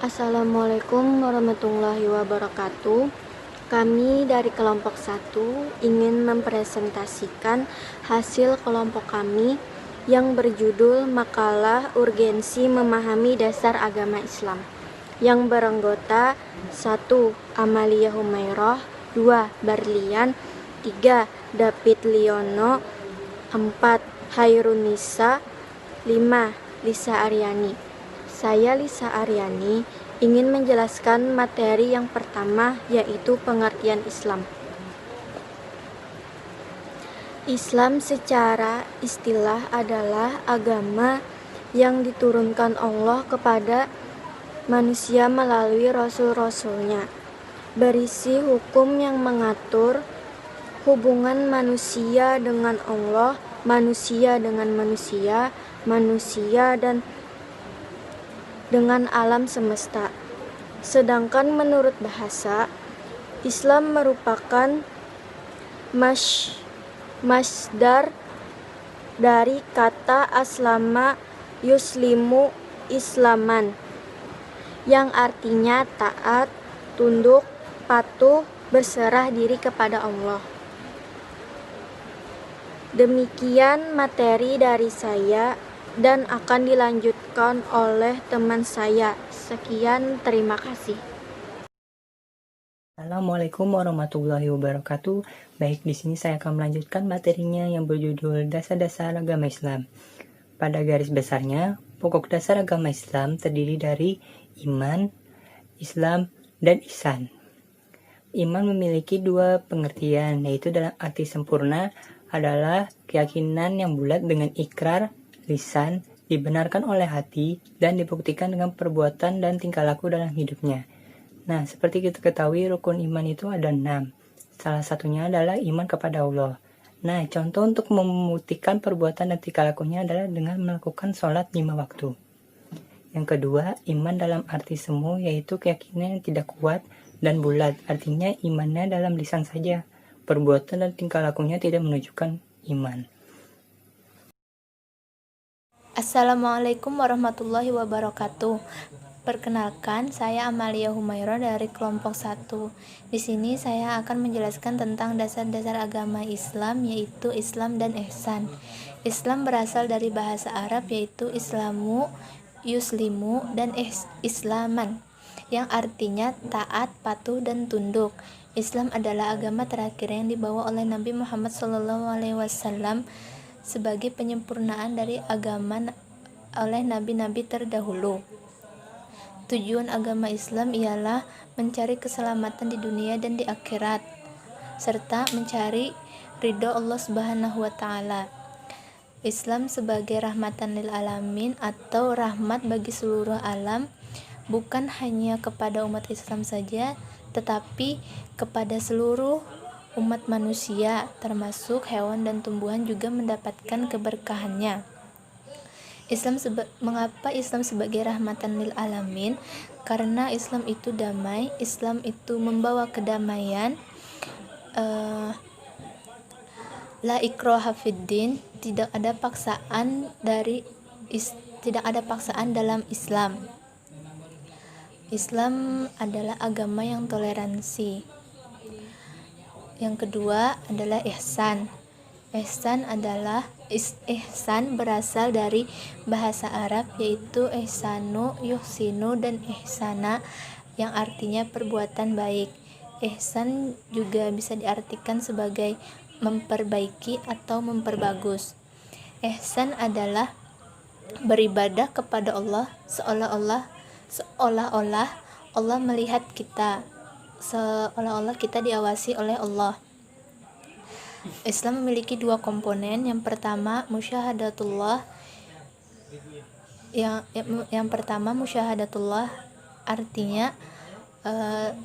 Assalamualaikum warahmatullahi wabarakatuh. Kami dari kelompok 1 ingin mempresentasikan hasil kelompok kami yang berjudul Makalah Urgensi Memahami Dasar Agama Islam, yang beranggota 1. Amalia Humairah, 2. Barlian, 3. David Liono, 4. Hairunisa, 5. Lisa Aryani. Saya Lisa Aryani ingin menjelaskan materi yang pertama, yaitu pengertian Islam. Islam secara istilah adalah agama yang diturunkan Allah kepada manusia melalui rasul-rasulnya, berisi hukum yang mengatur hubungan manusia dengan Allah, manusia dengan manusia, manusia dan dengan alam semesta. Sedangkan menurut bahasa, Islam merupakan masdar dari kata aslama yuslimu islaman, yang artinya taat, tunduk, patuh, berserah diri kepada Allah. Demikian materi dari saya dan akan dilanjutkan oleh teman saya. Sekian, terima kasih. Assalamualaikum warahmatullahi wabarakatuh. Baik, di sini saya akan melanjutkan materinya yang berjudul Dasar-dasar Agama Islam. Pada garis besarnya, pokok dasar agama Islam terdiri dari iman, Islam, dan ihsan. Iman memiliki dua pengertian, yaitu dalam arti sempurna adalah keyakinan yang bulat dengan ikrar lisan, dibenarkan oleh hati, dan dibuktikan dengan perbuatan dan tingkah laku dalam hidupnya. Nah, seperti kita ketahui, rukun iman itu ada 6. Salah satunya adalah iman kepada Allah. Nah, contoh untuk membuktikan perbuatan dan tingkah lakunya adalah dengan melakukan sholat 5 waktu. Yang kedua, iman dalam arti semu, yaitu keyakinan yang tidak kuat dan bulat. Artinya imannya dalam lisan saja. Perbuatan dan tingkah lakunya tidak menunjukkan iman. Assalamualaikum warahmatullahi wabarakatuh. Perkenalkan, saya Amalia Humairah dari kelompok 1. Di sini saya akan menjelaskan tentang dasar-dasar agama Islam, yaitu Islam dan ihsan. Islam berasal dari bahasa Arab, yaitu islamu, yuslimu, dan islaman, yang artinya taat, patuh, dan tunduk. Islam adalah agama terakhir yang dibawa oleh Nabi Muhammad SAW sebagai penyempurnaan dari agama oleh nabi-nabi terdahulu. Tujuan agama Islam ialah mencari keselamatan di dunia dan di akhirat, serta mencari ridho Allah Subhanahu wa Ta'ala. Islam sebagai rahmatan lil alamin atau rahmat bagi seluruh alam, bukan hanya kepada umat Islam saja, tetapi kepada seluruh umat manusia, termasuk hewan dan tumbuhan juga mendapatkan keberkahannya. Mengapa Islam sebagai rahmatan lil alamin? Karena Islam itu damai, Islam itu membawa kedamaian. La ikraha fiddin, tidak ada paksaan dalam Islam. Islam adalah agama yang toleransi. Yang kedua adalah ihsan. Ihsan berasal dari bahasa Arab, yaitu ihsanu, yuhsinu, dan ihsana, yang artinya perbuatan baik. Ihsan juga bisa diartikan sebagai memperbaiki atau memperbagus. Ihsan adalah beribadah kepada Allah seolah-olah Allah melihat kita, seolah-olah kita diawasi oleh Allah. Islam memiliki dua komponen. Yang pertama musyahadatullah. Yang pertama musyahadatullah artinya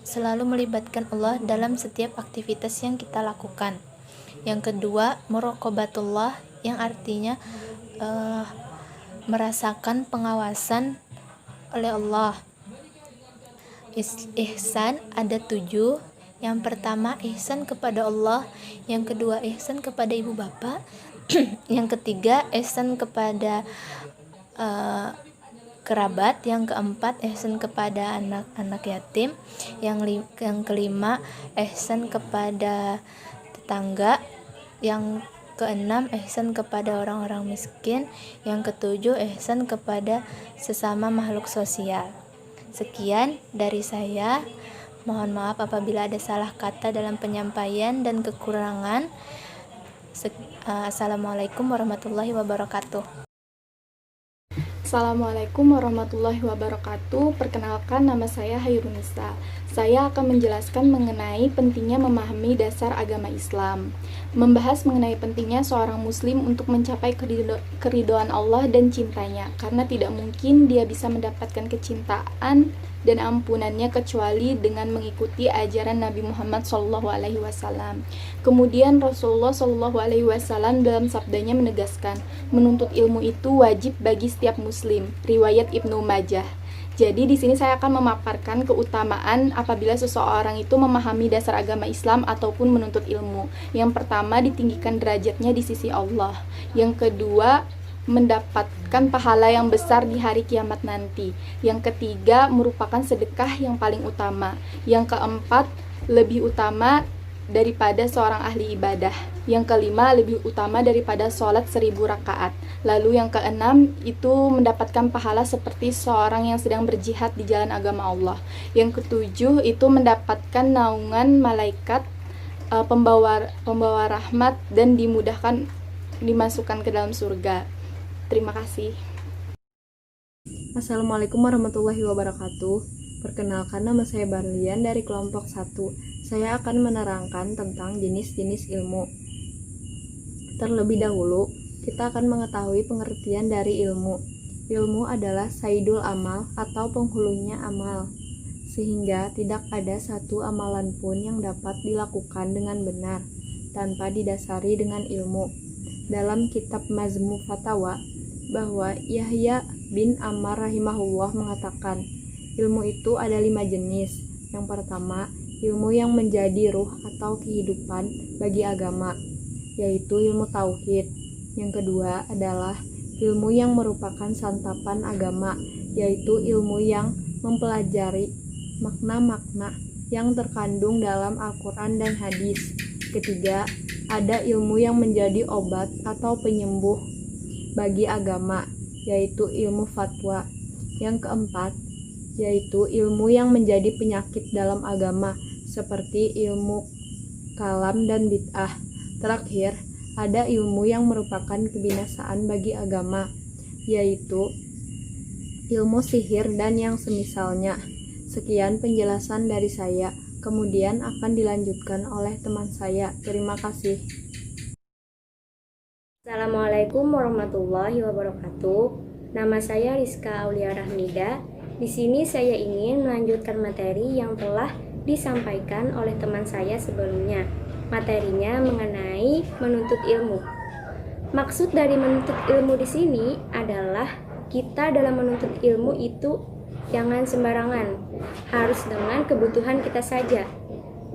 selalu melibatkan Allah dalam setiap aktivitas yang kita lakukan. Yang kedua muraqabatullah, yang artinya merasakan pengawasan oleh Allah. Ihsan ada 7. Yang pertama ihsan kepada Allah, yang kedua ihsan kepada ibu bapak, yang ketiga ihsan kepada kerabat, yang keempat ihsan kepada anak-anak yatim, yang kelima ihsan kepada tetangga, yang keenam ihsan kepada orang-orang miskin, yang ketujuh ihsan kepada sesama makhluk sosial. Sekian dari saya. Mohon maaf apabila ada salah kata dalam penyampaian dan kekurangan. Assalamualaikum warahmatullahi wabarakatuh. Assalamualaikum warahmatullahi wabarakatuh. Perkenalkan, nama saya Hairunisa. Saya akan menjelaskan mengenai pentingnya memahami dasar agama Islam. Membahas mengenai pentingnya seorang muslim untuk mencapai keridhaan Allah dan cintanya, karena tidak mungkin dia bisa mendapatkan kecintaan dan ampunannya kecuali dengan mengikuti ajaran Nabi Muhammad SAW. Kemudian Rasulullah SAW dalam sabdanya menegaskan, menuntut ilmu itu wajib bagi setiap muslim. Riwayat Ibnu Majah. Jadi di sini saya akan memaparkan keutamaan apabila seseorang itu memahami dasar agama Islam ataupun menuntut ilmu. Yang pertama, ditinggikan derajatnya di sisi Allah. Yang kedua, mendapatkan pahala yang besar di hari kiamat nanti. Yang ketiga, merupakan sedekah yang paling utama. Yang keempat, lebih utama daripada seorang ahli ibadah. Yang kelima, lebih utama daripada sholat 1000 rakaat. Lalu yang keenam, itu mendapatkan pahala seperti seorang yang sedang berjihad di jalan agama Allah. Yang ketujuh, itu mendapatkan naungan malaikat pembawa rahmat dan dimudahkan dimasukkan ke dalam surga. Terima kasih. Assalamualaikum warahmatullahi wabarakatuh. Perkenalkan, nama saya Barlian dari kelompok 1. Saya akan menerangkan tentang jenis-jenis ilmu. Terlebih dahulu, kita akan mengetahui pengertian dari ilmu. Ilmu adalah saidul amal atau penghulunya amal, sehingga tidak ada satu amalan pun yang dapat dilakukan dengan benar tanpa didasari dengan ilmu. Dalam kitab Majmu' Fatawa, bahwa Yahya bin Ammar rahimahullah mengatakan, ilmu itu ada 5 jenis. Yang pertama, ilmu yang menjadi ruh atau kehidupan bagi agama, yaitu ilmu tauhid. Yang kedua adalah ilmu yang merupakan santapan agama, yaitu ilmu yang mempelajari makna-makna yang terkandung dalam Al-Quran dan hadis. Ketiga, ada ilmu yang menjadi obat atau penyembuh bagi agama, yaitu ilmu fatwa. Yang keempat, yaitu ilmu yang menjadi penyakit dalam agama, seperti ilmu kalam dan bid'ah. Terakhir, ada ilmu yang merupakan kebinasaan bagi agama, yaitu ilmu sihir dan yang semisalnya. Sekian penjelasan dari saya, kemudian akan dilanjutkan oleh teman saya. Terima kasih. Assalamualaikum warahmatullahi wabarakatuh. Nama saya Rizka Aulia Rahmida. Di sini saya ingin melanjutkan materi yang telah disampaikan oleh teman saya sebelumnya. Materinya mengenai menuntut ilmu. Maksud dari menuntut ilmu di sini adalah kita dalam menuntut ilmu itu jangan sembarangan, harus dengan kebutuhan kita saja.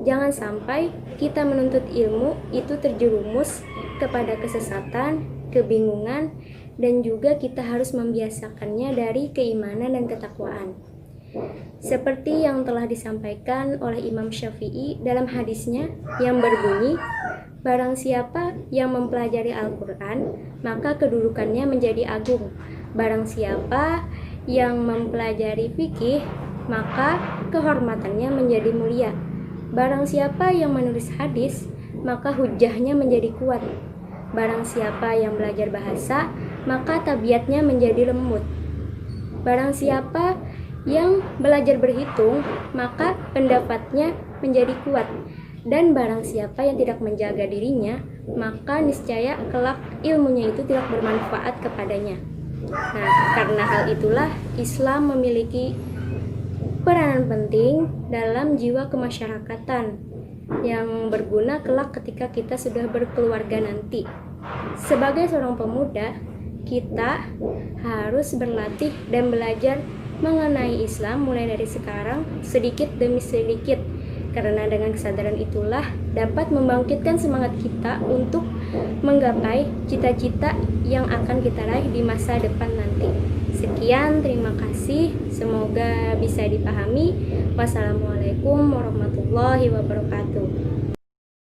Jangan sampai kita menuntut ilmu itu terjerumus kepada kesesatan, kebingungan, dan juga kita harus membiasakannya dari keimanan dan ketakwaan. Seperti yang telah disampaikan oleh Imam Syafi'i dalam hadisnya yang berbunyi, barang siapa yang mempelajari Al-Quran, maka kedudukannya menjadi agung. Barang siapa yang mempelajari fikih, maka kehormatannya menjadi mulia. Barang siapa yang menulis hadis, maka hujahnya menjadi kuat. Barang siapa yang belajar bahasa, maka tabiatnya menjadi lembut. Barang siapa yang belajar berhitung, maka pendapatnya menjadi kuat. Dan barang siapa yang tidak menjaga dirinya, maka niscaya kelak ilmunya itu tidak bermanfaat kepadanya. Nah, karena hal itulah Islam memiliki peranan penting dalam jiwa kemasyarakatan yang berguna kelak ketika kita sudah berkeluarga nanti. Sebagai seorang pemuda, kita harus berlatih dan belajar mengenai Islam mulai dari sekarang sedikit demi sedikit, karena dengan kesadaran itulah dapat membangkitkan semangat kita untuk menggapai cita-cita yang akan kita raih di masa depan nanti. Sekian. Sekian, terima kasih. Semoga bisa dipahami. Wassalamualaikum warahmatullahi wabarakatuh.